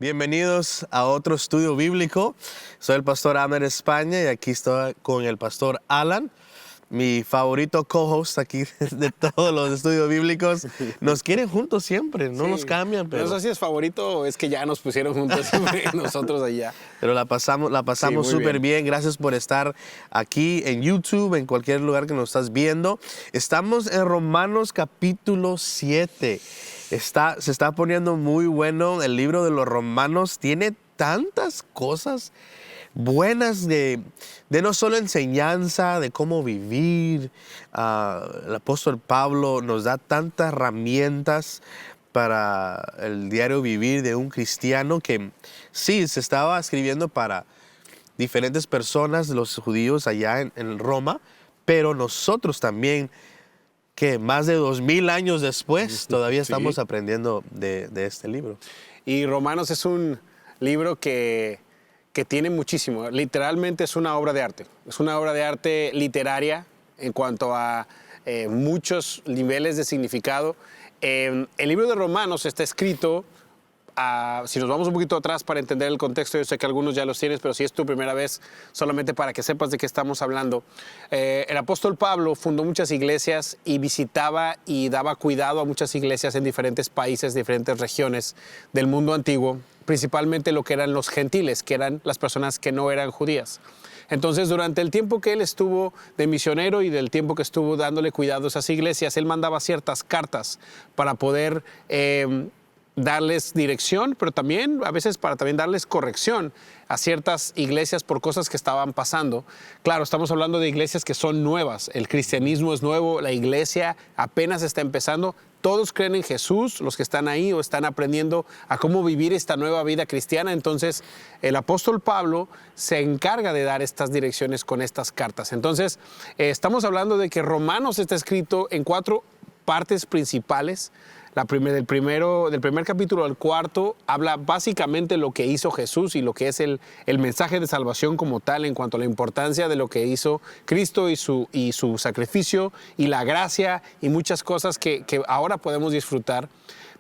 Bienvenidos a otro estudio bíblico. Soy el pastor Amer España y aquí estoy con el pastor Alan, mi favorito co-host aquí de todos los estudios bíblicos. Nos quieren juntos siempre, no nos cambian. Pero... No sé si es favorito o es que ya nos pusieron juntos siempre nosotros allá. Pero la pasamos súper bien. Gracias por estar aquí en YouTube, en cualquier lugar que nos estás viendo. Estamos en Romanos capítulo 7. Se está poniendo muy bueno el libro de los Romanos. Tiene tantas cosas buenas de no solo enseñanza, de cómo vivir. El apóstol Pablo nos da tantas herramientas para el diario vivir de un cristiano que sí, se estaba escribiendo para diferentes personas, los judíos allá en Roma, pero nosotros también, que más de 2000 años después todavía estamos aprendiendo de este libro. Y Romanos es un libro que tiene muchísimo. Literalmente es una obra de arte. Es una obra de arte literaria en cuanto a muchos niveles de significado. El libro de Romanos está escrito, si nos vamos un poquito atrás para entender el contexto, yo sé que algunos ya los tienes, pero si es tu primera vez, solamente para que sepas de qué estamos hablando. El apóstol Pablo fundó muchas iglesias y visitaba y daba cuidado a muchas iglesias en diferentes países, diferentes regiones del mundo antiguo, principalmente lo que eran los gentiles, que eran las personas que no eran judías. Entonces, durante el tiempo que él estuvo de misionero y del tiempo que estuvo dándole cuidado a esas iglesias, él mandaba ciertas cartas para poder darles dirección, pero también a veces para también darles corrección a ciertas iglesias por cosas que estaban pasando. Claro, estamos hablando de iglesias que son nuevas. El cristianismo es nuevo, la iglesia apenas está empezando. Todos creen en Jesús, los que están ahí o están aprendiendo a cómo vivir esta nueva vida cristiana. Entonces, el apóstol Pablo se encarga de dar estas direcciones con estas cartas. Entonces, estamos hablando de que Romanos está escrito en 4 partes principales. Del primer capítulo al cuarto habla básicamente lo que hizo Jesús y lo que es el mensaje de salvación como tal, en cuanto a la importancia de lo que hizo Cristo y su sacrificio y la gracia y muchas cosas que ahora podemos disfrutar.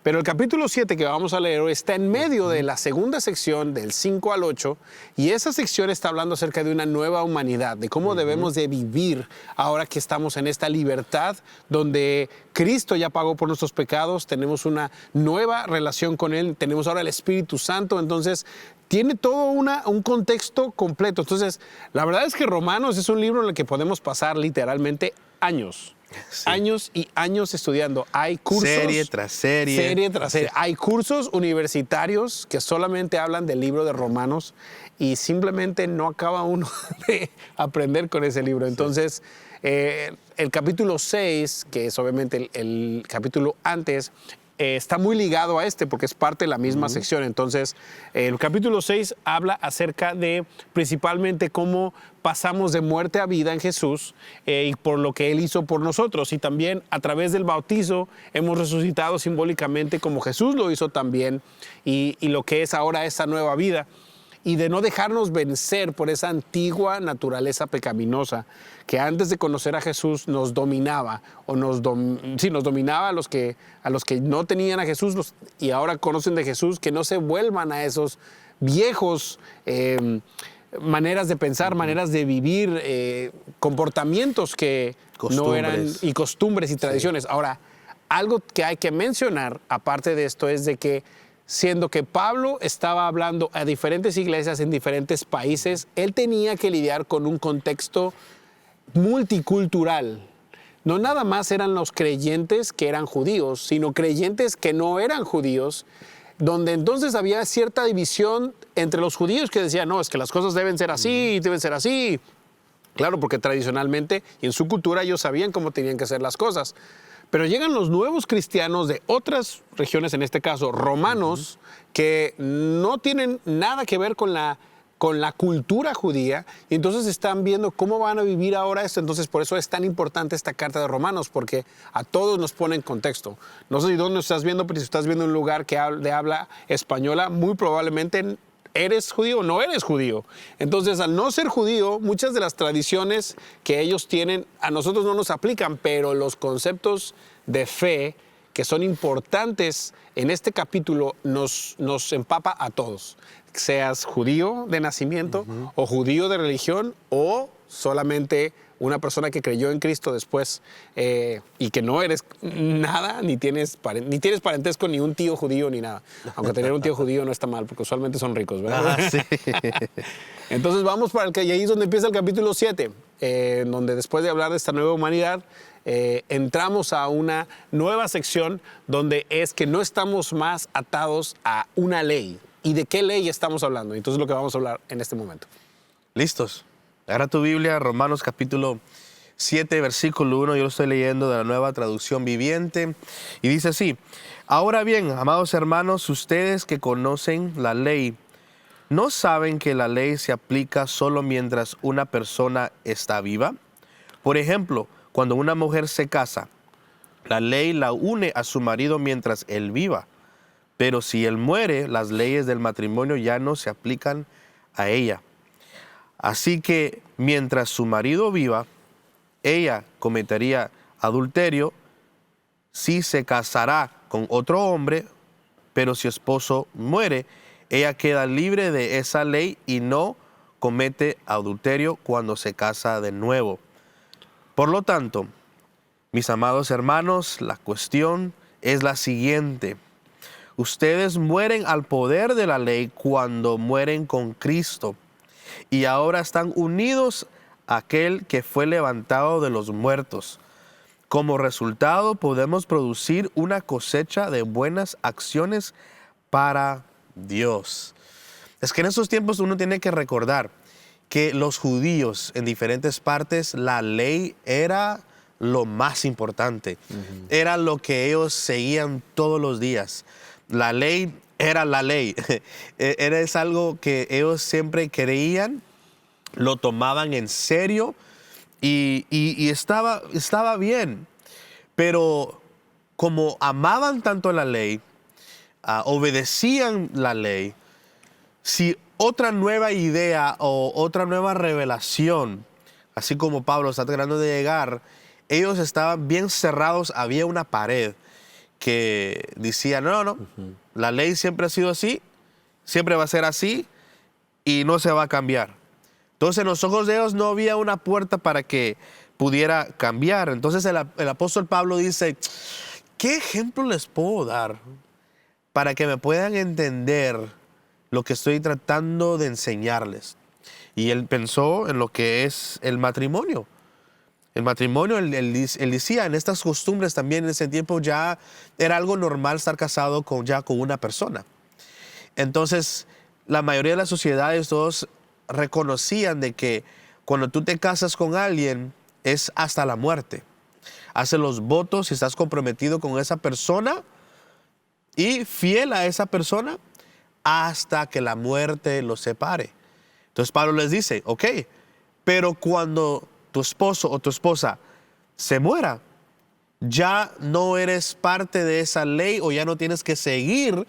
Pero el capítulo 7 que vamos a leer hoy está en medio de la segunda sección, del 5 al 8, y esa sección está hablando acerca de una nueva humanidad, de cómo debemos de vivir ahora que estamos en esta libertad, donde Cristo ya pagó por nuestros pecados, tenemos una nueva relación con Él, tenemos ahora el Espíritu Santo, entonces tiene todo un contexto completo. Entonces, la verdad es que Romanos es un libro en el que podemos pasar literalmente años. Sí. Años y años estudiando. Hay cursos. Serie tras serie. Serie tras serie. Hay cursos universitarios que solamente hablan del libro de Romanos y simplemente no acaba uno de aprender con ese libro. Entonces, el capítulo 6, que es obviamente el capítulo antes, está muy ligado a este porque es parte de la misma sección. Entonces, el capítulo 6 habla acerca de principalmente cómo pasamos de muerte a vida en Jesús y por lo que Él hizo por nosotros. Y también a través del bautizo hemos resucitado simbólicamente como Jesús lo hizo también y lo que es ahora esa nueva vida. Y de no dejarnos vencer por esa antigua naturaleza pecaminosa que antes de conocer a Jesús nos dominaba, o nos dominaba a los que no tenían a Jesús y ahora conocen de Jesús, que no se vuelvan a esos viejos maneras de pensar, maneras de vivir, comportamientos que no eran, y costumbres y tradiciones. Ahora, algo que hay que mencionar, aparte de esto, es de que siendo que Pablo estaba hablando a diferentes iglesias en diferentes países, él tenía que lidiar con un contexto multicultural. No nada más eran los creyentes que eran judíos, sino creyentes que no eran judíos, donde entonces había cierta división entre los judíos que decían, no, es que las cosas deben ser así, deben ser así. Claro, porque tradicionalmente y en su cultura ellos sabían cómo tenían que hacer las cosas. Pero llegan los nuevos cristianos de otras regiones, en este caso romanos, que no tienen nada que ver con la cultura judía, y entonces están viendo cómo van a vivir ahora esto. Entonces, por eso es tan importante esta carta de Romanos, porque a todos nos pone en contexto. No sé si dónde estás viendo, pero si estás viendo un lugar que de habla española, muy probablemente ¿eres judío o no eres judío? Entonces, al no ser judío, muchas de las tradiciones que ellos tienen a nosotros no nos aplican, pero los conceptos de fe que son importantes en este capítulo nos empapa a todos. Seas judío de nacimiento o judío de religión o solamente una persona que creyó en Cristo después y que no eres nada, ni tienes parentesco, ni un tío judío, ni nada. Aunque tener un tío judío no está mal, porque usualmente son ricos, ¿verdad? Sí. Entonces vamos para y ahí es donde empieza el capítulo 7, donde después de hablar de esta nueva humanidad, entramos a una nueva sección donde es que no estamos más atados a una ley. ¿Y de qué ley estamos hablando? Entonces lo que vamos a hablar en este momento. ¿Listos? Agarra tu Biblia, Romanos capítulo 7, versículo 1. Yo lo estoy leyendo de la Nueva Traducción Viviente. Y dice así: Ahora bien, amados hermanos, ustedes que conocen la ley, ¿no saben que la ley se aplica solo mientras una persona está viva? Por ejemplo, cuando una mujer se casa, la ley la une a su marido mientras él viva. Pero si él muere, las leyes del matrimonio ya no se aplican a ella. Así que mientras su marido viva, ella cometería adulterio si se casará con otro hombre, pero si su esposo muere, ella queda libre de esa ley y no comete adulterio cuando se casa de nuevo. Por lo tanto, mis amados hermanos, la cuestión es la siguiente. Ustedes mueren al poder de la ley cuando mueren con Cristo y ahora están unidos a aquel que fue levantado de los muertos. Como resultado, podemos producir una cosecha de buenas acciones para Dios. Es que en estos tiempos uno tiene que recordar que los judíos en diferentes partes, la ley era lo más importante. Era lo que ellos seguían todos los días. La ley era la ley. Es algo que ellos siempre creían, lo tomaban en serio y estaba bien. Pero como amaban tanto la ley, obedecían la ley, si otra nueva idea o otra nueva revelación, así como Pablo está tratando de llegar, ellos estaban bien cerrados, había una pared que decía, no, la ley siempre ha sido así, siempre va a ser así y no se va a cambiar. Entonces en los ojos de ellos no había una puerta para que pudiera cambiar. Entonces el apóstol Pablo dice, ¿qué ejemplo les puedo dar para que me puedan entender lo que estoy tratando de enseñarles? Y él pensó en lo que es el matrimonio. El matrimonio, él decía, en estas costumbres también en ese tiempo ya era algo normal estar casado con una persona. Entonces, la mayoría de las sociedades todos reconocían de que cuando tú te casas con alguien es hasta la muerte. Haces los votos y estás comprometido con esa persona y fiel a esa persona hasta que la muerte los separe. Entonces Pablo les dice, ok, pero cuando tu esposo o tu esposa se muera, ya no eres parte de esa ley o ya no tienes que seguir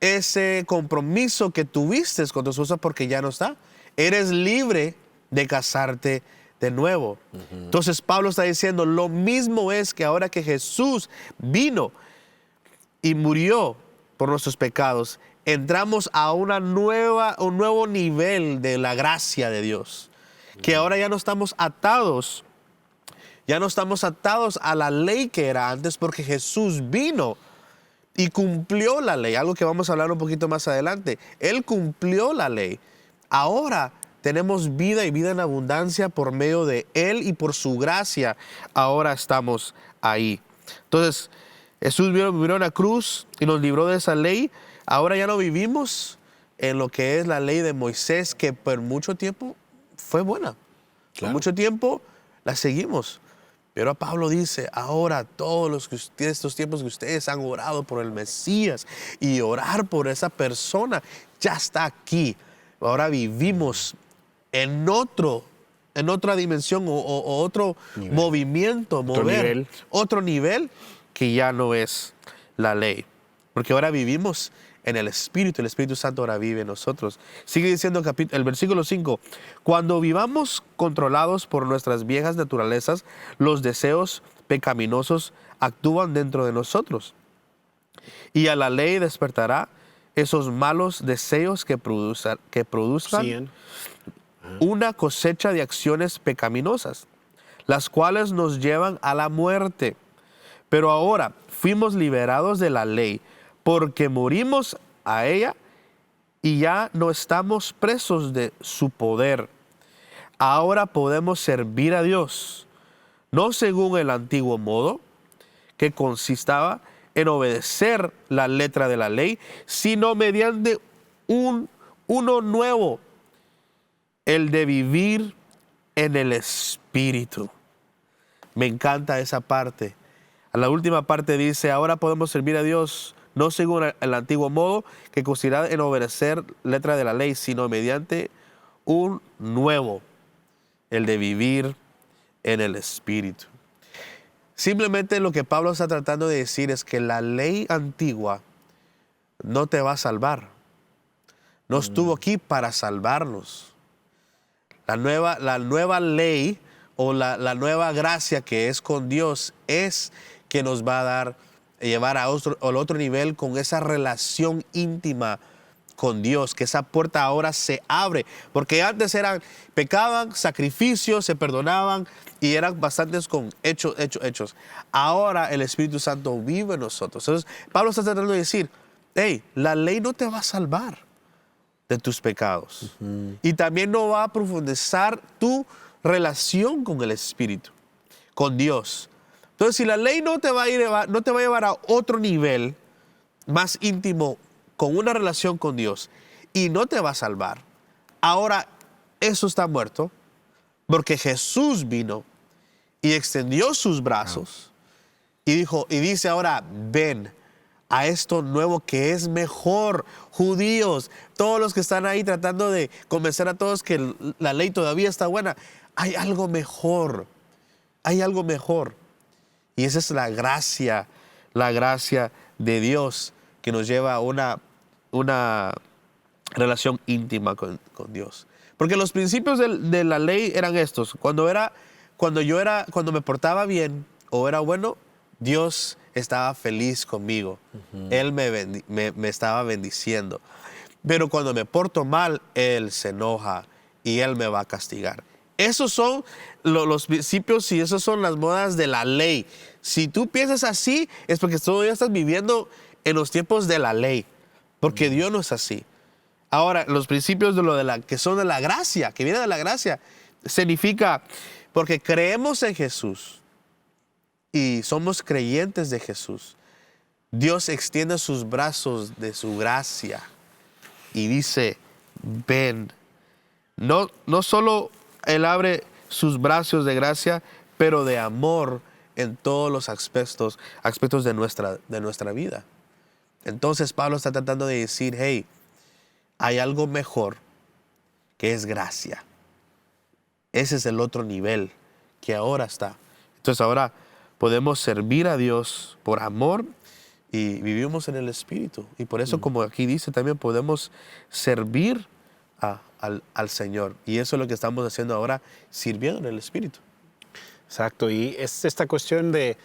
ese compromiso que tuviste con tu esposa porque ya no está. Eres libre de casarte de nuevo. Entonces Pablo está diciendo, lo mismo es que ahora que Jesús vino y murió por nuestros pecados, entramos a un nuevo nivel de la gracia de Dios. Que ahora ya no estamos atados a la ley que era antes porque Jesús vino y cumplió la ley, algo que vamos a hablar un poquito más adelante. Él cumplió la ley. Ahora tenemos vida y vida en abundancia por medio de Él y por su gracia. Ahora estamos ahí. Entonces, Jesús vino a la cruz y nos libró de esa ley. Ahora ya no vivimos en lo que es la ley de Moisés, que por mucho tiempo fue buena. Claro. Por mucho tiempo la seguimos. Pero Pablo dice, ahora todos estos tiempos que ustedes han orado por el Mesías y orar por esa persona, ya está aquí. Ahora vivimos en otra dimensión o otro nivel. Movimiento, otro nivel que ya no es la ley. Porque ahora vivimos en el Espíritu Santo ahora vive en nosotros. Sigue diciendo el versículo 5, cuando vivamos controlados por nuestras viejas naturalezas, los deseos pecaminosos actúan dentro de nosotros. Y a la ley despertará esos malos deseos que produzcan Sí, una cosecha de acciones pecaminosas, las cuales nos llevan a la muerte. Pero ahora fuimos liberados de la ley porque morimos a ella y ya no estamos presos de su poder. Ahora podemos servir a Dios, no según el antiguo modo, que consistaba en obedecer la letra de la ley, sino mediante uno nuevo, el de vivir en el Espíritu. Me encanta esa parte. A la última parte dice, ahora podemos servir a Dios, no según el antiguo modo, que consistirá en obedecer letra de la ley, sino mediante un nuevo, el de vivir en el Espíritu. Simplemente lo que Pablo está tratando de decir es que la ley antigua no te va a salvar. No estuvo aquí para salvarnos. La nueva ley o la nueva gracia que es con Dios es que nos va a llevar al otro nivel con esa relación íntima con Dios, que esa puerta ahora se abre, porque antes pecaban, sacrificios, se perdonaban y eran bastantes con hechos. Ahora el Espíritu Santo vive en nosotros. Entonces Pablo está tratando de decir, hey, la ley no te va a salvar de tus pecados. Y también no va a profundizar tu relación con el Espíritu, con Dios. Entonces, si la ley no te va a llevar a otro nivel más íntimo con una relación con Dios y no te va a salvar, ahora eso está muerto porque Jesús vino y extendió sus brazos y dice ahora, ven a esto nuevo que es mejor. Judíos, todos los que están ahí tratando de convencer a todos que la ley todavía está buena, hay algo mejor, hay algo mejor. Y esa es la gracia de Dios que nos lleva a una relación íntima con Dios. Porque los principios de la ley eran estos. Cuando me portaba bien o era bueno, Dios estaba feliz conmigo. Él me estaba bendiciendo. Pero cuando me porto mal, Él se enoja y Él me va a castigar. Esos son los principios y esas son las modas de la ley. Si tú piensas así, es porque todavía estás viviendo en los tiempos de la ley. Porque Dios no es así. Ahora, los principios que son de la gracia, que viene de la gracia, significa porque creemos en Jesús y somos creyentes de Jesús. Dios extiende sus brazos de su gracia y dice, ven. No solo Él abre sus brazos de gracia, pero de amor en todos los aspectos de nuestra vida. Entonces Pablo está tratando de decir, hey, hay algo mejor que es gracia. Ese es el otro nivel que ahora está. Entonces ahora podemos servir a Dios por amor y vivimos en el Espíritu. Y por eso, como aquí dice, también podemos servir al Señor. Y eso es lo que estamos haciendo ahora, sirviendo en el Espíritu. Exacto. Y es esta cuestión de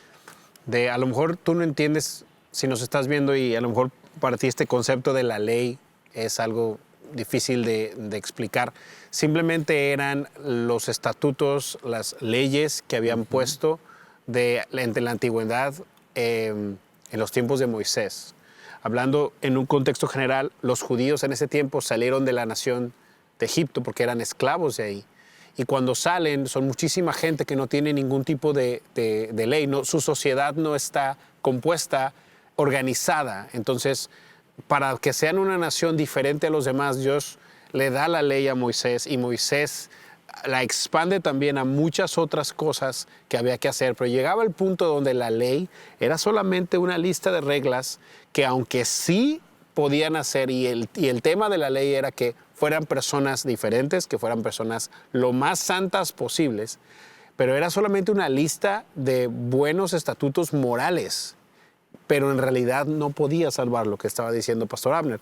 a lo mejor tú no entiendes, si nos estás viendo y a lo mejor para ti este concepto de la ley es algo difícil de explicar. Simplemente eran los estatutos, las leyes que habían puesto entre la antigüedad en los tiempos de Moisés. Hablando en un contexto general, los judíos en ese tiempo salieron de la nación de Egipto porque eran esclavos de ahí. Y cuando salen, son muchísima gente que no tiene ningún tipo de ley. No, su sociedad no está compuesta, organizada. Entonces, para que sean una nación diferente a los demás, Dios le da la ley a Moisés y Moisés la expande también a muchas otras cosas que había que hacer. Pero llegaba el punto donde la ley era solamente una lista de reglas que, aunque sí podían hacer, y el tema de la ley era que fueran personas diferentes, que fueran personas lo más santas posibles, pero era solamente una lista de buenos estatutos morales. Pero en realidad no podía salvar, lo que estaba diciendo Pastor Abner.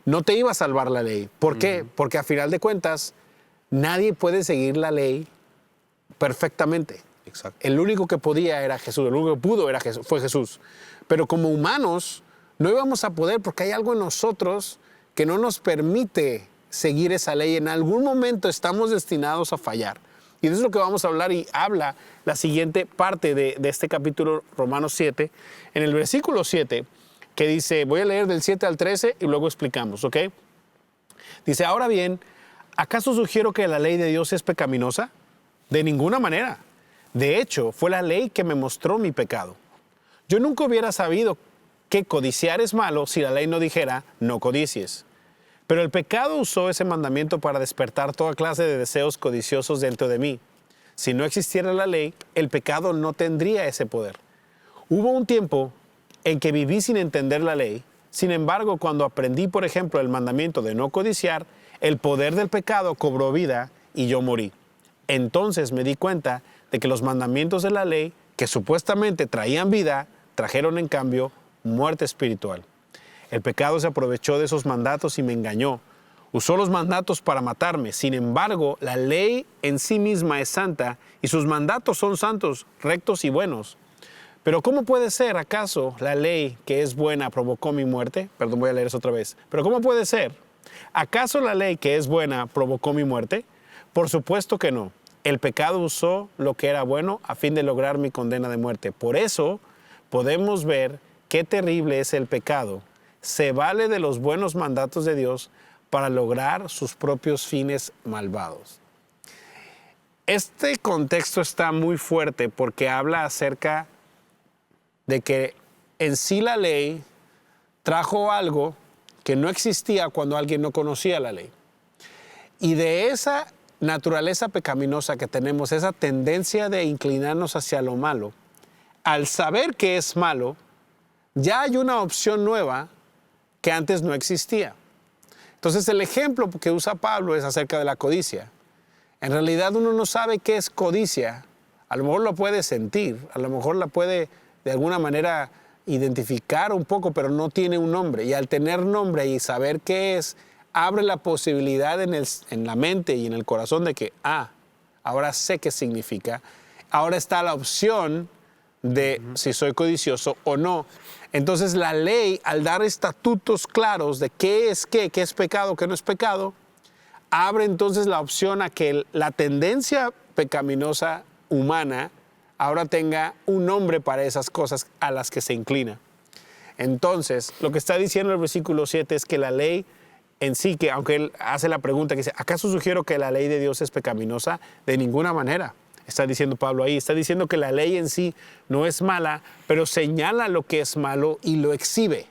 No te iba a salvar la ley. ¿Por qué? Porque a final de cuentas, nadie puede seguir la ley perfectamente. Exacto. El único que podía era Jesús, el único que pudo fue Jesús. Pero como humanos no íbamos a poder porque hay algo en nosotros que no nos permite seguir esa ley. En algún momento estamos destinados a fallar. Y eso es lo que vamos a hablar y habla la siguiente parte de este capítulo, Romanos 7, en el versículo 7, que dice, voy a leer del 7 al 13 y luego explicamos, ¿ok? Dice, ahora bien, ¿acaso sugiero que la ley de Dios es pecaminosa? De ninguna manera. De hecho, fue la ley que me mostró mi pecado. Yo nunca hubiera sabido que codiciar es malo si la ley no dijera, no codicies. Pero el pecado usó ese mandamiento para despertar toda clase de deseos codiciosos dentro de mí. Si no existiera la ley, el pecado no tendría ese poder. Hubo un tiempo en que viví sin entender la ley. Sin embargo, cuando aprendí, por ejemplo, el mandamiento de no codiciar, el poder del pecado cobró vida y yo morí. Entonces me di cuenta de que los mandamientos de la ley, que supuestamente traían vida, trajeron en cambio muerte espiritual. El pecado se aprovechó de esos mandatos y me engañó. Usó los mandatos para matarme. Sin embargo, la ley en sí misma es santa y sus mandatos son santos, rectos y buenos. Pero ¿cómo puede ser, acaso, la ley que es buena provocó mi muerte? Perdón, voy a leer eso otra vez. Pero ¿cómo puede ser? ¿Acaso la ley que es buena provocó mi muerte? Por supuesto que no. El pecado usó lo que era bueno a fin de lograr mi condena de muerte. Por eso podemos ver qué terrible es el pecado. Se vale de los buenos mandatos de Dios para lograr sus propios fines malvados. Este contexto está muy fuerte porque habla acerca de que en sí la ley trajo algo que no existía cuando alguien no conocía la ley. Y de esa naturaleza pecaminosa que tenemos, esa tendencia de inclinarnos hacia lo malo, al saber que es malo, ya hay una opción nueva que antes no existía. Entonces el ejemplo que usa Pablo es acerca de la codicia. En realidad uno no sabe qué es codicia. A lo mejor lo puede sentir, a lo mejor la puede de alguna manera identificar un poco, pero no tiene un nombre. Y al tener nombre y saber qué es, abre la posibilidad en la mente y en el corazón de que, ahora sé qué significa. Ahora está la opción de si soy codicioso o no. Entonces la ley, al dar estatutos claros de qué es pecado, qué no es pecado, abre entonces la opción a que la tendencia pecaminosa humana ahora tenga un nombre para esas cosas a las que se inclina. Entonces, lo que está diciendo el versículo 7 es que la ley en sí, que aunque él hace la pregunta que dice, ¿acaso sugiero que la ley de Dios es pecaminosa? De ninguna manera. Está diciendo Pablo ahí, está diciendo que la ley en sí no es mala, pero señala lo que es malo y lo exhibe.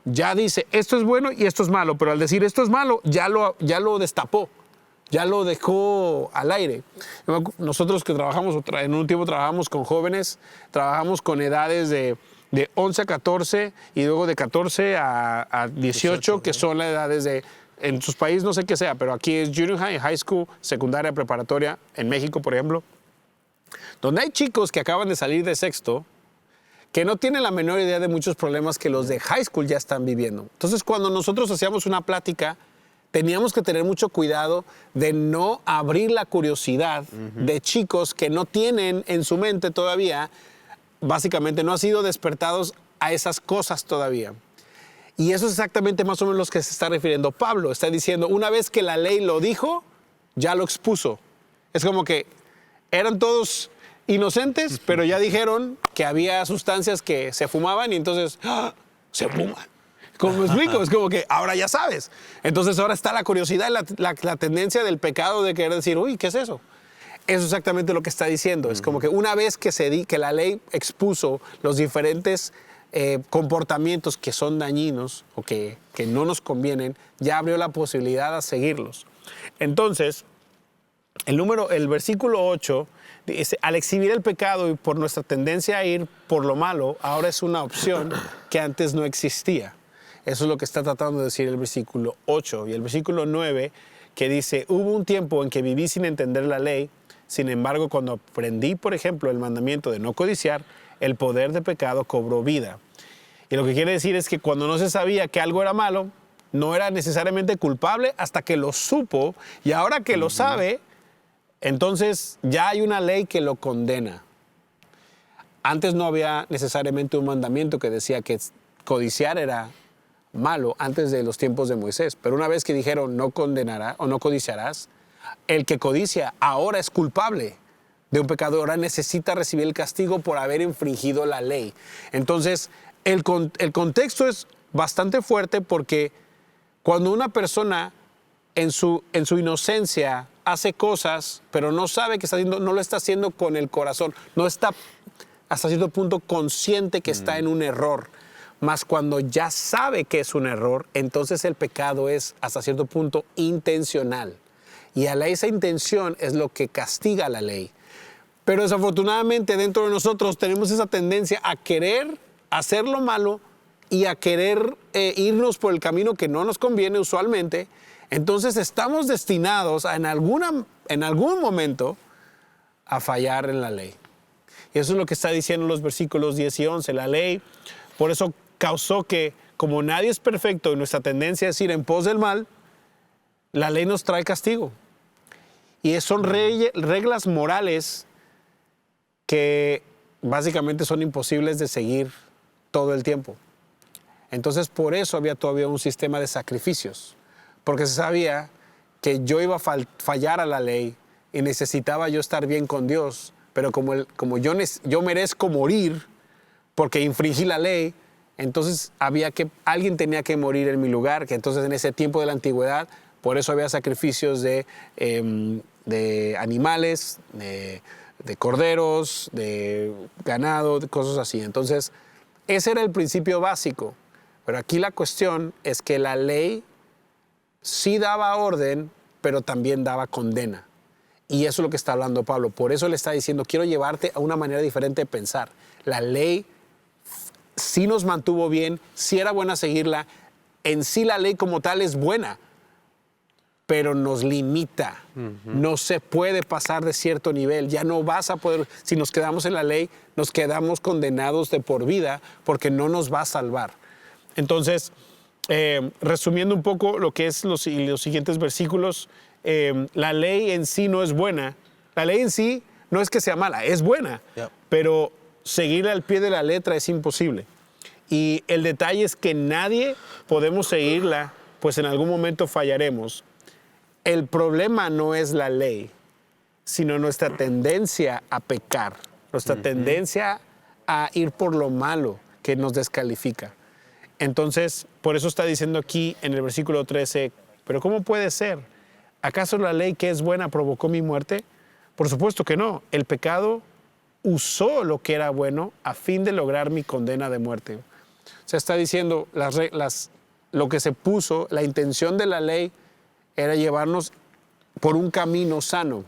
Ya dice, esto es bueno y esto es malo, pero al decir esto es malo, ya lo destapó, ya lo dejó al aire. Nosotros que trabajamos, en un tiempo trabajamos con jóvenes, trabajamos con edades de 11 a 14 y luego de 14 a 18, que son las edades de... En sus países no sé qué sea, pero aquí es junior high, high school, secundaria, preparatoria, en México, por ejemplo, donde hay chicos que acaban de salir de sexto que no tienen la menor idea de muchos problemas que los de high school ya están viviendo. Entonces, cuando nosotros hacíamos una plática, teníamos que tener mucho cuidado de no abrir la curiosidad de chicos que no tienen en su mente todavía, básicamente no han sido despertados a esas cosas todavía. Y eso es exactamente más o menos lo que se está refiriendo Pablo. Está diciendo, una vez que la ley lo dijo, ya lo expuso. Es como que eran todos inocentes, pero ya dijeron que había sustancias que se fumaban y entonces, se fuman. ¿Cómo me explico? Es como que ahora ya sabes. Entonces ahora está la curiosidad y la tendencia del pecado de querer decir, uy, ¿qué es eso? Eso es exactamente lo que está diciendo. Es como que una vez que la ley expuso los diferentes comportamientos que son dañinos o que no nos convienen, ya abrió la posibilidad a seguirlos. Entonces, el versículo 8 dice, al exhibir el pecado y por nuestra tendencia a ir por lo malo, ahora es una opción que antes no existía. Eso es lo que está tratando de decir el versículo 8. Y el versículo 9 que dice, hubo un tiempo en que viví sin entender la ley, sin embargo, cuando aprendí, por ejemplo, el mandamiento de no codiciar, el poder de pecado cobró vida. Y lo que quiere decir es que cuando no se sabía que algo era malo, no era necesariamente culpable hasta que lo supo, y ahora que lo sabe, Entonces ya hay una ley que lo condena. Antes no había necesariamente un mandamiento que decía que codiciar era malo antes de los tiempos de Moisés. Pero una vez que dijeron no condenarás o no codiciarás, el que codicia ahora es culpable de un pecado, ahora necesita recibir el castigo por haber infringido la ley. Entonces, el contexto es bastante fuerte porque cuando una persona en su inocencia hace cosas, pero no sabe que está haciendo, no lo está haciendo con el corazón, no está hasta cierto punto consciente que está en un error. Mas cuando ya sabe que es un error, entonces el pecado es hasta cierto punto intencional. Y esa intención es lo que castiga la ley. Pero desafortunadamente dentro de nosotros tenemos esa tendencia a querer hacer lo malo y a querer irnos por el camino que no nos conviene usualmente. Entonces estamos destinados en algún momento a fallar en la ley. Y eso es lo que está diciendo los versículos 10 y 11. La ley, por eso causó que, como nadie es perfecto y nuestra tendencia es ir en pos del mal, la ley nos trae castigo. Y son reglas morales que básicamente son imposibles de seguir todo el tiempo. Entonces, por eso había todavía un sistema de sacrificios, porque se sabía que yo iba a fallar a la ley y necesitaba yo estar bien con Dios, pero como yo merezco morir porque infringí la ley, entonces alguien tenía que morir en mi lugar, que entonces en ese tiempo de la antigüedad, por eso había sacrificios de animales, de corderos, de ganado, de cosas así. Entonces, ese era el principio básico. Pero aquí la cuestión es que la ley sí daba orden, pero también daba condena. Y eso es lo que está hablando Pablo. Por eso le está diciendo, quiero llevarte a una manera diferente de pensar. La ley sí nos mantuvo bien, sí era buena seguirla. En sí la ley como tal es buena, pero nos limita. No se puede pasar de cierto nivel. Ya no vas a poder, si nos quedamos en la ley, nos quedamos condenados de por vida porque no nos va a salvar. Entonces, resumiendo un poco lo que es los siguientes versículos, la ley en sí no es buena. La ley en sí no es que sea mala, es buena, pero seguirla al pie de la letra es imposible. Y el detalle es que nadie podemos seguirla, pues en algún momento fallaremos. El problema no es la ley, sino nuestra tendencia a pecar, nuestra tendencia a ir por lo malo que nos descalifica. Entonces, por eso está diciendo aquí en el versículo 13, ¿pero cómo puede ser? ¿Acaso la ley que es buena provocó mi muerte? Por supuesto que no. El pecado usó lo que era bueno a fin de lograr mi condena de muerte. O sea, está diciendo lo que se puso, la intención de la ley era llevarnos por un camino sano.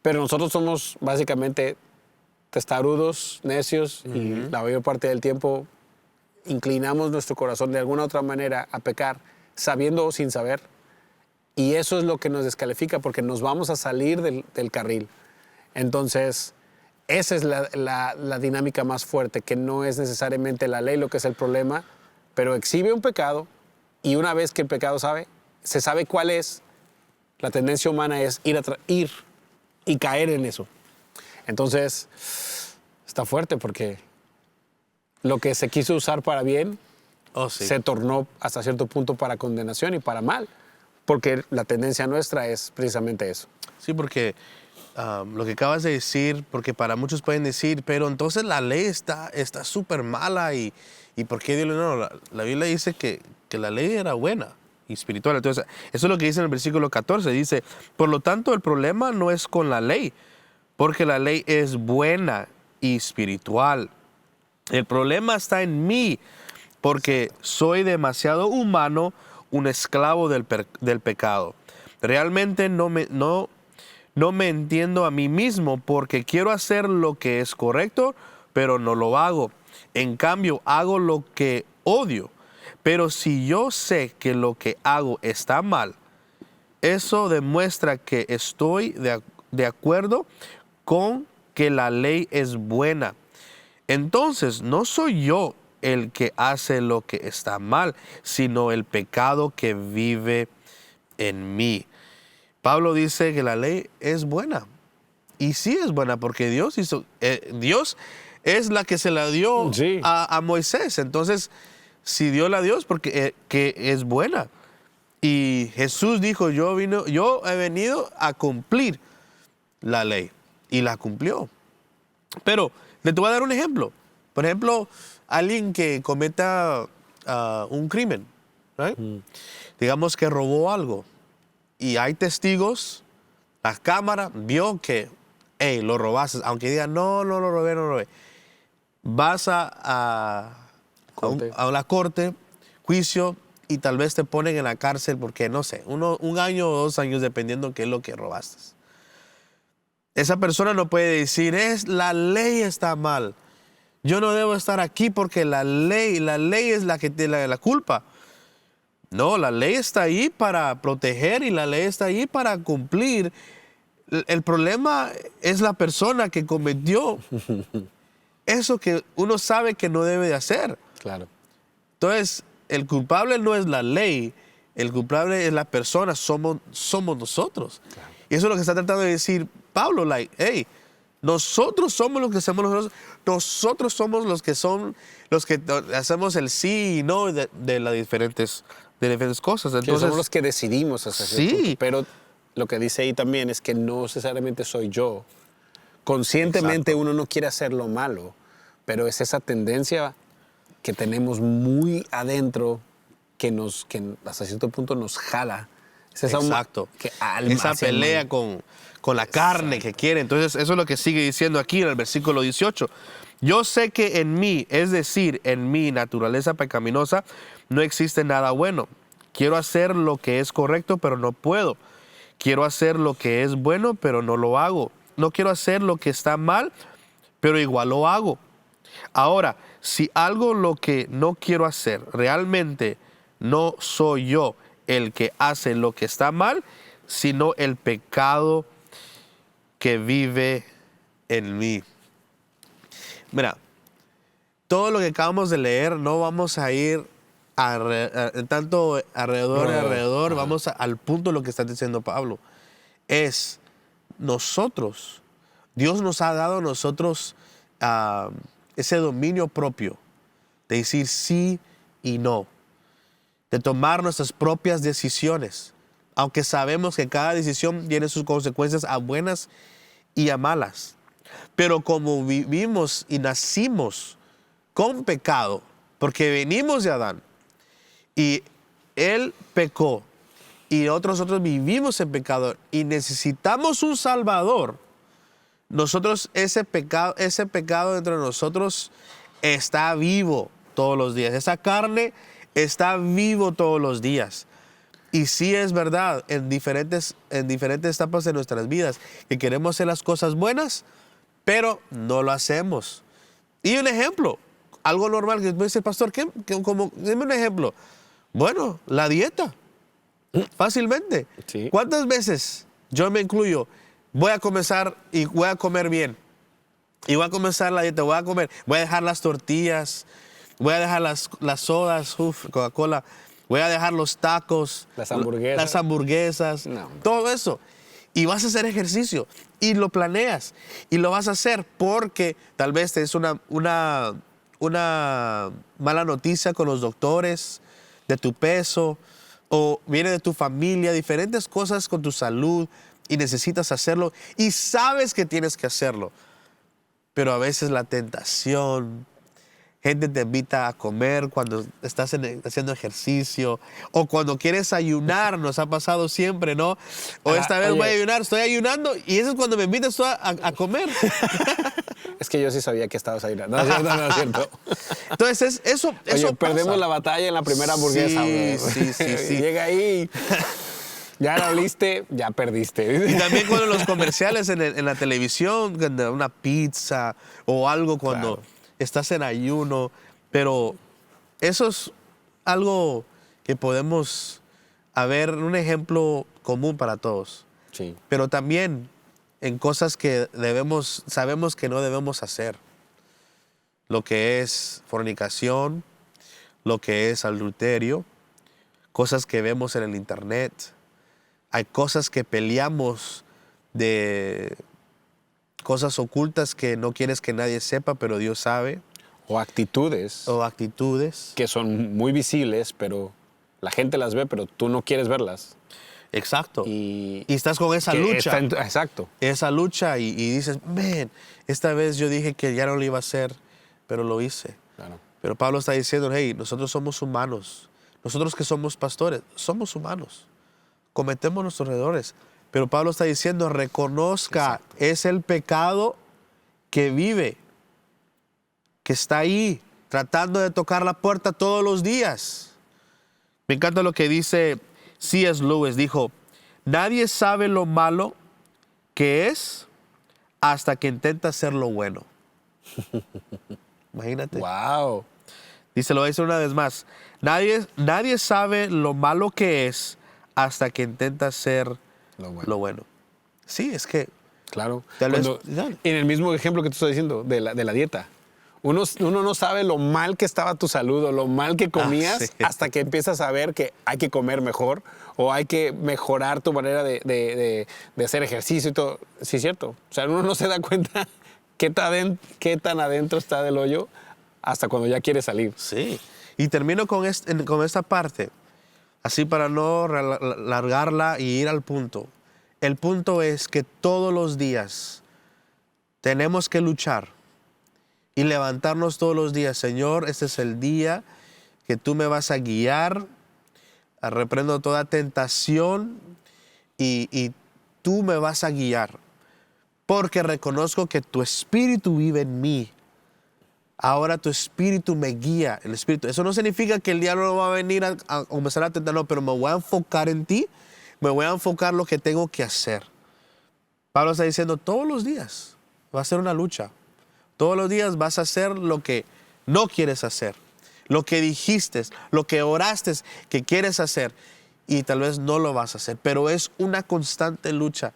Pero nosotros somos básicamente testarudos, necios, y la mayor parte del tiempo inclinamos nuestro corazón de alguna otra manera a pecar, sabiendo o sin saber. Y eso es lo que nos descalifica, porque nos vamos a salir del carril. Entonces, esa es la dinámica más fuerte, que no es necesariamente la ley lo que es el problema, pero exhibe un pecado, y una vez que el pecado se sabe cuál es, la tendencia humana es ir y caer en eso. Entonces, está fuerte porque lo que se quiso usar para bien se tornó hasta cierto punto para condenación y para mal, porque la tendencia nuestra es precisamente eso. Sí, porque lo que acabas de decir, porque para muchos pueden decir, pero entonces la ley está súper mala y ¿por qué Dios no? La Biblia dice que la ley era buena y espiritual. Entonces, eso es lo que dice en el versículo 14. Dice, por lo tanto, el problema no es con la ley, porque la ley es buena y espiritual. El problema está en mí, porque soy demasiado humano, un esclavo del pecado. Realmente no me entiendo a mí mismo, porque quiero hacer lo que es correcto, pero no lo hago. En cambio, hago lo que odio. Pero si yo sé que lo que hago está mal, eso demuestra que estoy de acuerdo con que la ley es buena. Entonces, no soy yo el que hace lo que está mal, sino el pecado que vive en mí. Pablo dice que la ley es buena. Y sí es buena porque Dios Dios es la que se la dio Sí. a Moisés. Entonces, si Dios la dio es porque que es buena. Y Jesús dijo, yo he venido a cumplir la ley. Y la cumplió. Pero te voy a dar un ejemplo. Por ejemplo, alguien que cometa un crimen, ¿right? Digamos que robó algo. Y hay testigos, la cámara vio que, hey, lo robaste. Aunque digan, no lo robé, no lo robé. Vas a la corte, juicio, y tal vez te ponen en la cárcel porque, no sé, un año o 2 años, dependiendo qué es lo que robaste. Esa persona no puede decir, la ley está mal. Yo no debo estar aquí porque la ley es la que tiene la culpa. No, la ley está ahí para proteger y la ley está ahí para cumplir. El problema es la persona que cometió eso que uno sabe que no debe de hacer. Claro. Entonces, el culpable no es la ley, el culpable es la persona, somos nosotros. Claro. Y eso es lo que está tratando de decir Pablo, hey, nosotros somos los que hacemos nosotros somos los que hacemos el sí y no de las diferentes cosas. Entonces, somos los que decidimos hacer sí. punto. Pero lo que dice ahí también es que no necesariamente soy yo. Conscientemente uno no quiere hacer lo malo, pero es esa tendencia que tenemos muy adentro que hasta cierto punto nos jala. Es esa esa pelea con la carne que quiere. Entonces, eso es lo que sigue diciendo aquí en el versículo 18. Yo sé que en mí, es decir, en mi naturaleza pecaminosa, no existe nada bueno. Quiero hacer lo que es correcto, pero no puedo. Quiero hacer lo que es bueno, pero no lo hago. No quiero hacer lo que está mal, pero igual lo hago. Ahora, si algo lo que no quiero hacer, realmente no soy yo el que hace lo que está mal, sino el pecado que vive en mí. Mira, todo lo que acabamos de leer, no vamos a ir tanto alrededor, vamos al punto de lo que está diciendo Pablo. Es nosotros, Dios nos ha dado a nosotros ese dominio propio de decir sí y no, de tomar nuestras propias decisiones, aunque sabemos que cada decisión tiene sus consecuencias a buenas y a malas. Pero como vivimos y nacimos con pecado, porque venimos de Adán, y él pecó, y nosotros vivimos en pecado, y necesitamos un Salvador, nosotros ese pecado dentro de nosotros está vivo todos los días. Esa carne está vivo todos los días. Y sí es verdad, en diferentes etapas de nuestras vidas, que queremos hacer las cosas buenas, pero no lo hacemos. Y un ejemplo, algo normal que me dice el pastor, dime un ejemplo. Bueno, la dieta, fácilmente. Sí. ¿Cuántas veces, yo me incluyo, voy a comenzar y voy a comer bien? Y voy a comenzar la dieta, voy a dejar las tortillas, voy a dejar las sodas, Coca-Cola, voy a dejar los tacos, las hamburguesas, todo eso. Y vas a hacer ejercicio y lo planeas y lo vas a hacer porque tal vez te es una mala noticia con los doctores de tu peso o viene de tu familia, diferentes cosas con tu salud y necesitas hacerlo y sabes que tienes que hacerlo. Pero a veces la tentación, gente te invita a comer cuando estás haciendo ejercicio o cuando quieres ayunar, nos ha pasado siempre, ¿no? O esta vez voy a ayunar, estoy ayunando y eso es cuando me invitas tú a comer. Es que yo sí sabía que estabas ayunando. No es cierto. Entonces, eso perdemos pasa. la batalla en la primera hamburguesa. Sí. Llega ahí. Ya la oliste, ya perdiste. Y también cuando los comerciales en la televisión, una pizza o algo cuando estás en ayuno. Pero eso es algo que podemos un ejemplo común para todos. Sí. Pero también en cosas que sabemos que no debemos hacer. Lo que es fornicación, lo que es adulterio, cosas que vemos en el internet, Hay cosas que peleamos de cosas ocultas que no quieres que nadie sepa, pero Dios sabe. O actitudes O actitudes. que son muy visibles, pero la gente las ve, pero tú no quieres verlas. Exacto. Y estás con esa lucha. Exacto. Esa lucha y dices, man, esta vez yo dije que ya no lo iba a hacer, pero lo hice. Claro. Pero Pablo está diciendo, hey, nosotros somos humanos. Nosotros que somos pastores, somos humanos. Cometemos nuestros errores. Pero Pablo está diciendo, reconozca, Exacto. es el pecado que vive, que está ahí, tratando de tocar la puerta todos los días. Me encanta lo que dice C.S. Lewis. Dijo, nadie sabe lo malo que es hasta que intenta hacer lo bueno. Imagínate. Wow. Dice, lo voy a decir una vez más. Nadie sabe lo malo que es hasta que intenta hacer lo bueno. Sí, es que... Claro. Tal vez- En el mismo ejemplo que tú estás diciendo de la dieta. Uno no sabe lo mal que estaba tu salud o lo mal que comías sí. hasta que empiezas a ver que hay que comer mejor o hay que mejorar tu manera de hacer ejercicio y todo. Sí, es cierto. O sea, uno no se da cuenta qué tan adentro está del hoyo hasta cuando ya quiere salir. Sí. Y termino con esta parte, así para no largarla y ir al punto. El punto es que todos los días tenemos que luchar y levantarnos todos los días. Señor, este es el día que tú me vas a guiar. Reprendo toda tentación y tú me vas a guiar. Porque reconozco que tu espíritu vive en mí. Ahora tu espíritu me guía, el espíritu. Eso no significa que el diablo no va a venir a comenzar a tentar, no, pero me voy a enfocar en ti, me voy a enfocar en lo que tengo que hacer. Pablo está diciendo, todos los días va a ser una lucha. Todos los días vas a hacer lo que no quieres hacer, lo que dijiste, lo que oraste que quieres hacer y tal vez no lo vas a hacer, pero es una constante lucha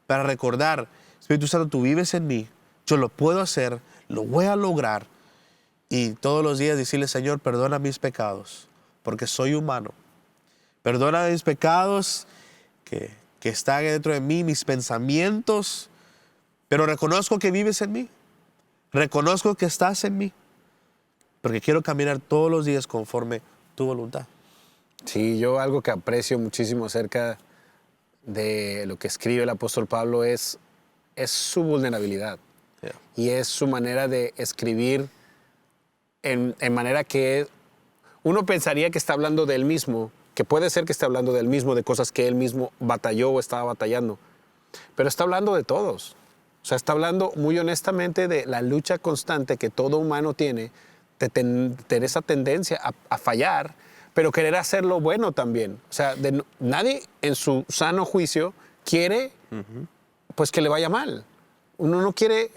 para recordar, Espíritu Santo, tú vives en mí, yo lo puedo hacer, lo voy a lograr. Y todos los días decirle, Señor, perdona mis pecados, porque soy humano. Perdona mis pecados que están dentro de mí, mis pensamientos, pero reconozco que vives en mí. Reconozco que estás en mí, porque quiero caminar todos los días conforme tu voluntad. Sí, yo algo que aprecio muchísimo acerca de lo que escribe el apóstol Pablo es su vulnerabilidad. Yeah. Y es su manera de escribir en manera que uno pensaría que está hablando de él mismo, que puede ser que esté hablando de él mismo, de cosas que él mismo batalló o estaba batallando, pero está hablando de todos. O sea, está hablando muy honestamente de la lucha constante que todo humano tiene, de tener esa tendencia a fallar, pero querer hacer lo bueno también. O sea, nadie en su sano juicio quiere pues que le vaya mal. Uno no quiere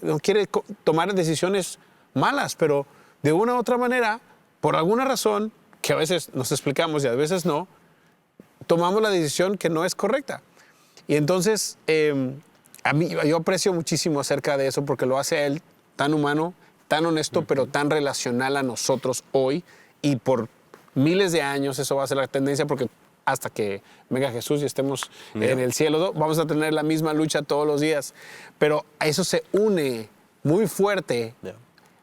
tomar decisiones malas, pero de una u otra manera, por alguna razón, que a veces nos explicamos y a veces no, tomamos la decisión que no es correcta. Y entonces, yo aprecio muchísimo acerca de eso porque lo hace a él tan humano, tan honesto, pero tan relacional a nosotros hoy. Y por miles de años eso va a ser la tendencia porque hasta que venga Jesús y estemos en el cielo, vamos a tener la misma lucha todos los días. Pero a eso se une muy fuerte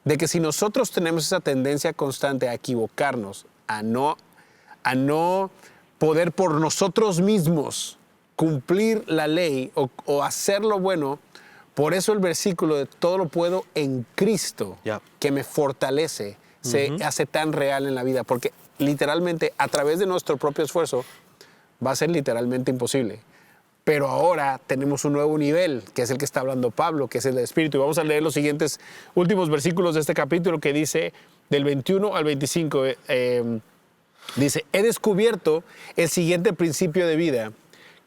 de que si nosotros tenemos esa tendencia constante a equivocarnos, a no poder por nosotros mismos cumplir la ley o hacer lo bueno, por eso el versículo de todo lo puedo en Cristo, que me fortalece, se hace tan real en la vida, porque literalmente a través de nuestro propio esfuerzo va a ser literalmente imposible. Pero ahora tenemos un nuevo nivel, que es el que está hablando Pablo, que es el del Espíritu. Y vamos a leer los siguientes últimos versículos de este capítulo que dice, del 21 al 25, dice, he descubierto el siguiente principio de vida,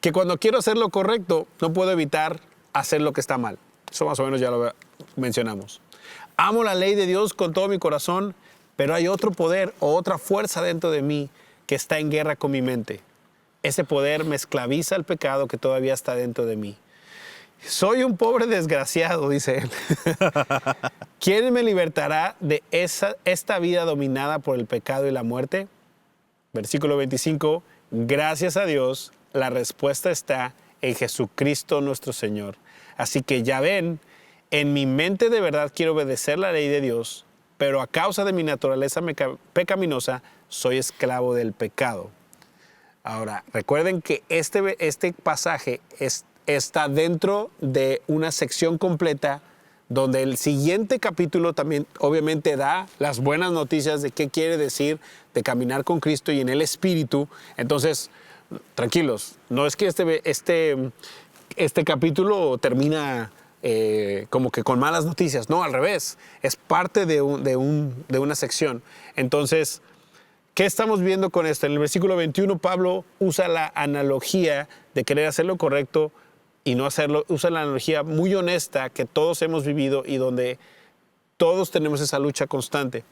que cuando quiero hacer lo correcto, no puedo evitar hacer lo que está mal. Eso más o menos ya lo mencionamos. Amo la ley de Dios con todo mi corazón, pero hay otro poder o otra fuerza dentro de mí que está en guerra con mi mente. Ese poder me esclaviza al pecado que todavía está dentro de mí. Soy un pobre desgraciado, dice él. ¿Quién me libertará de esta vida dominada por el pecado y la muerte? Versículo 25. Gracias a Dios la respuesta está en Jesucristo nuestro Señor. Así que ya ven, en mi mente de verdad quiero obedecer la ley de Dios, pero a causa de mi naturaleza pecaminosa soy esclavo del pecado. Ahora, recuerden que este pasaje está dentro de una sección completa donde el siguiente capítulo también obviamente da las buenas noticias de qué quiere decir de caminar con Cristo y en el Espíritu. Entonces, tranquilos, no es que este capítulo termina como que con malas noticias, no, al revés, es parte de una sección. Entonces, ¿qué estamos viendo con esto? En el versículo 21, Pablo usa la analogía de querer hacer lo correcto y no hacerlo. Usa la analogía muy honesta que todos hemos vivido y donde todos tenemos esa lucha constante.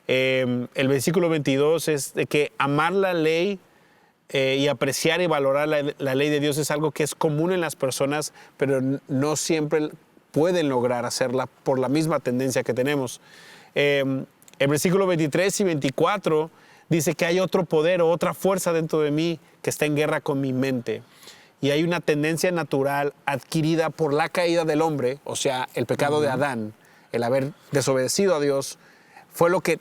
El versículo 22 es de que amar la ley y apreciar y valorar la ley de Dios es algo que es común en las personas, pero no siempre pueden lograr hacerla por la misma tendencia que tenemos. El versículo 23 y 24 dice que hay otro poder o otra fuerza dentro de mí que está en guerra con mi mente. Y hay una tendencia natural adquirida por la caída del hombre, o sea, el pecado de Adán, el haber desobedecido a Dios, fue lo que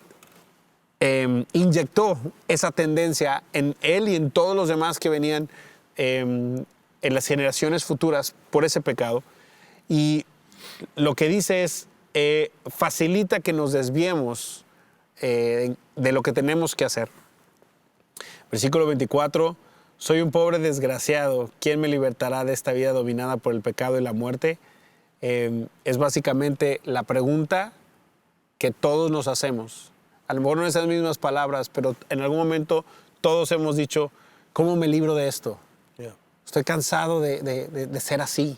inyectó esa tendencia en él y en todos los demás que venían en las generaciones futuras por ese pecado. Y lo que dice es, facilita que nos desviemos de lo que tenemos que hacer. Versículo 24, soy un pobre desgraciado, ¿quién me libertará de esta vida dominada por el pecado y la muerte? Es básicamente la pregunta que todos nos hacemos. A lo mejor no en esas mismas palabras, pero en algún momento todos hemos dicho, ¿cómo me libro de esto? Yeah. Estoy cansado de ser así.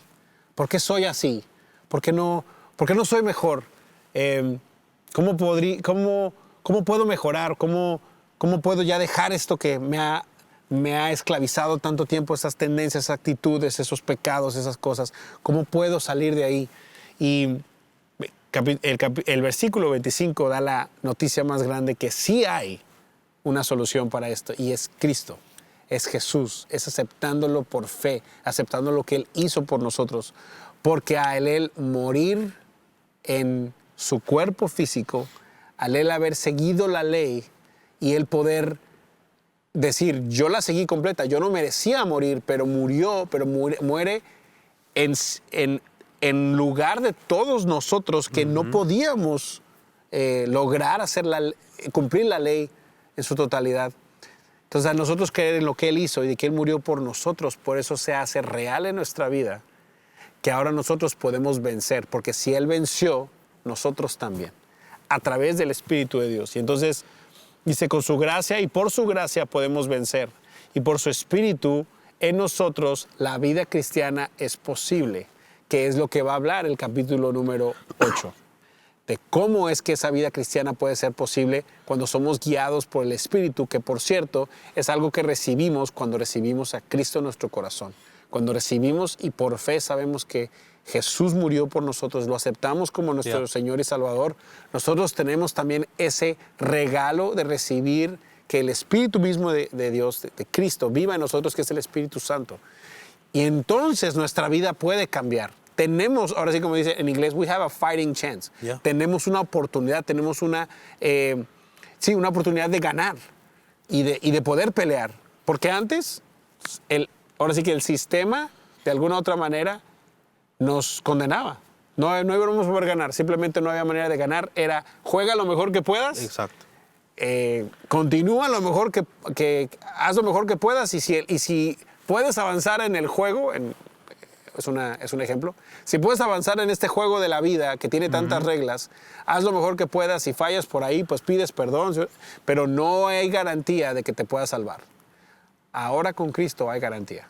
¿Por qué soy así? ¿Por qué no soy mejor? ¿Cómo puedo mejorar? ¿Cómo puedo ya dejar esto que me ha esclavizado tanto tiempo, esas tendencias, esas actitudes, esos pecados, esas cosas? ¿Cómo puedo salir de ahí? Y el versículo 25 da la noticia más grande que sí hay una solución para esto, y es Cristo, es Jesús, es aceptándolo por fe, aceptando lo que Él hizo por nosotros, porque al Él morir en su cuerpo físico, al Él haber seguido la ley y Él poder decir, yo la seguí completa, yo no merecía morir, pero muere en lugar de todos nosotros que no podíamos lograr cumplir la ley en su totalidad. Entonces, a nosotros creer en lo que Él hizo y de que Él murió por nosotros, por eso se hace real en nuestra vida, que ahora nosotros podemos vencer, porque si Él venció, nosotros también, a través del Espíritu de Dios. Y entonces dice, con su gracia y por su gracia podemos vencer. Y por su Espíritu en nosotros la vida cristiana es posible, que es lo que va a hablar el capítulo número 8. De cómo es que esa vida cristiana puede ser posible cuando somos guiados por el Espíritu, que por cierto es algo que recibimos cuando recibimos a Cristo en nuestro corazón. Cuando recibimos y por fe sabemos que Jesús murió por nosotros, lo aceptamos como nuestro Señor y Salvador, nosotros tenemos también ese regalo de recibir que el Espíritu mismo de Dios, de Cristo, viva en nosotros, que es el Espíritu Santo. Y entonces nuestra vida puede cambiar. Tenemos, ahora sí como dice en inglés, we have a fighting chance. Yeah. Tenemos una oportunidad, tenemos una oportunidad de ganar y de poder pelear. Porque antes, ahora sí que el sistema, de alguna otra manera, nos condenaba. No íbamos a poder ganar, simplemente no había manera de ganar. Era, juega lo mejor que puedas. Exacto. Continúa lo mejor haz lo mejor que puedas y si puedes avanzar en el juego, es un ejemplo, si puedes avanzar en este juego de la vida que tiene tantas reglas, haz lo mejor que puedas. Si fallas por ahí, pues pides perdón, pero no hay garantía de que te puedas salvar. Ahora con Cristo hay garantía.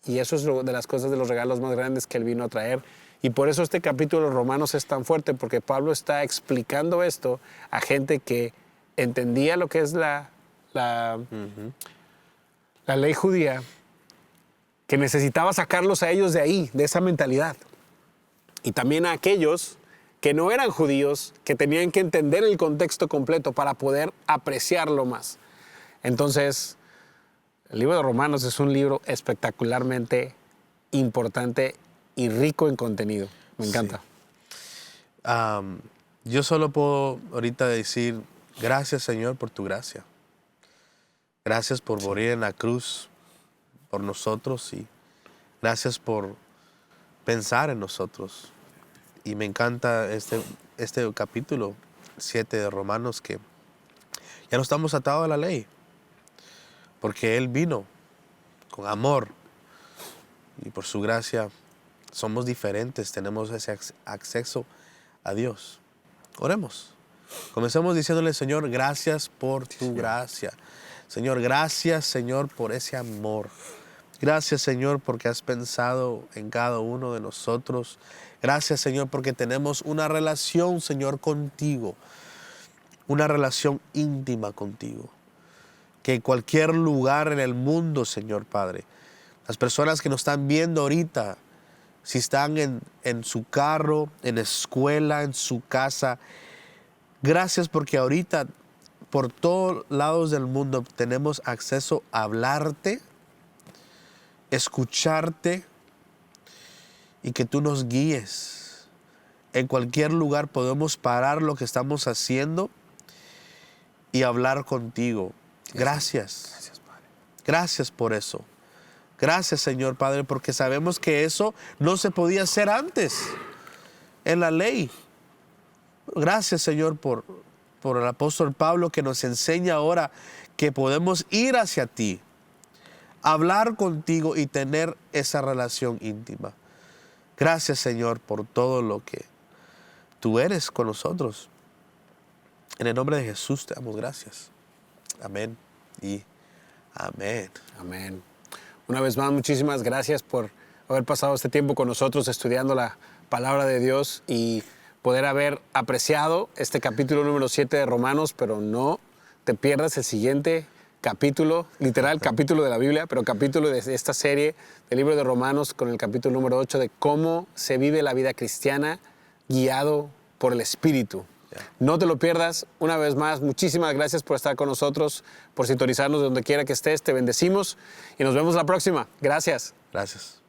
Y eso es de las cosas, de los regalos más grandes que Él vino a traer. Y por eso este capítulo de Romanos es tan fuerte, porque Pablo está explicando esto a gente que entendía lo que es la ley judía, que necesitaba sacarlos a ellos de ahí, de esa mentalidad. Y también a aquellos que no eran judíos, que tenían que entender el contexto completo para poder apreciarlo más. Entonces, El libro de Romanos es un libro espectacularmente importante y rico en contenido. Me encanta. Yo solo puedo ahorita decir, gracias Señor por tu gracia. Gracias por morir en la cruz por nosotros y gracias por pensar en nosotros. Y me encanta este capítulo 7 de Romanos, que ya no estamos atados a la ley, porque Él vino con amor y por su gracia somos diferentes, tenemos ese acceso a Dios. Oremos. Comencemos diciéndole, Señor, gracias por tu gracia. Señor, gracias, Señor, por ese amor. Gracias, Señor, porque has pensado en cada uno de nosotros. Gracias, Señor, porque tenemos una relación, Señor, contigo. Una relación íntima contigo. Que en cualquier lugar en el mundo, Señor Padre, las personas que nos están viendo ahorita, si están en su carro, en la escuela, en su casa, gracias porque ahorita por todos lados del mundo tenemos acceso a hablarte, escucharte y que tú nos guíes. En cualquier lugar podemos parar lo que estamos haciendo y hablar contigo. Gracias. Gracias, Padre. Gracias por eso. Gracias, Señor Padre, porque sabemos que eso no se podía hacer antes en la ley. Gracias, Señor, por el apóstol Pablo, que nos enseña ahora que podemos ir hacia ti, hablar contigo y tener esa relación íntima. Gracias, Señor, por todo lo que tú eres con nosotros. En el nombre de Jesús te damos gracias. Amén y amén. Amén. Una vez más, muchísimas gracias por haber pasado este tiempo con nosotros estudiando la palabra de Dios y poder haber apreciado este capítulo número 7 de Romanos, pero no te pierdas el siguiente capítulo, literal capítulo de la Biblia, pero capítulo de esta serie del libro de Romanos con el capítulo número 8 de cómo se vive la vida cristiana guiado por el Espíritu. No te lo pierdas. Una vez más, muchísimas gracias por estar con nosotros, por sintonizarnos de donde quiera que estés. Te bendecimos y nos vemos la próxima. Gracias. Gracias.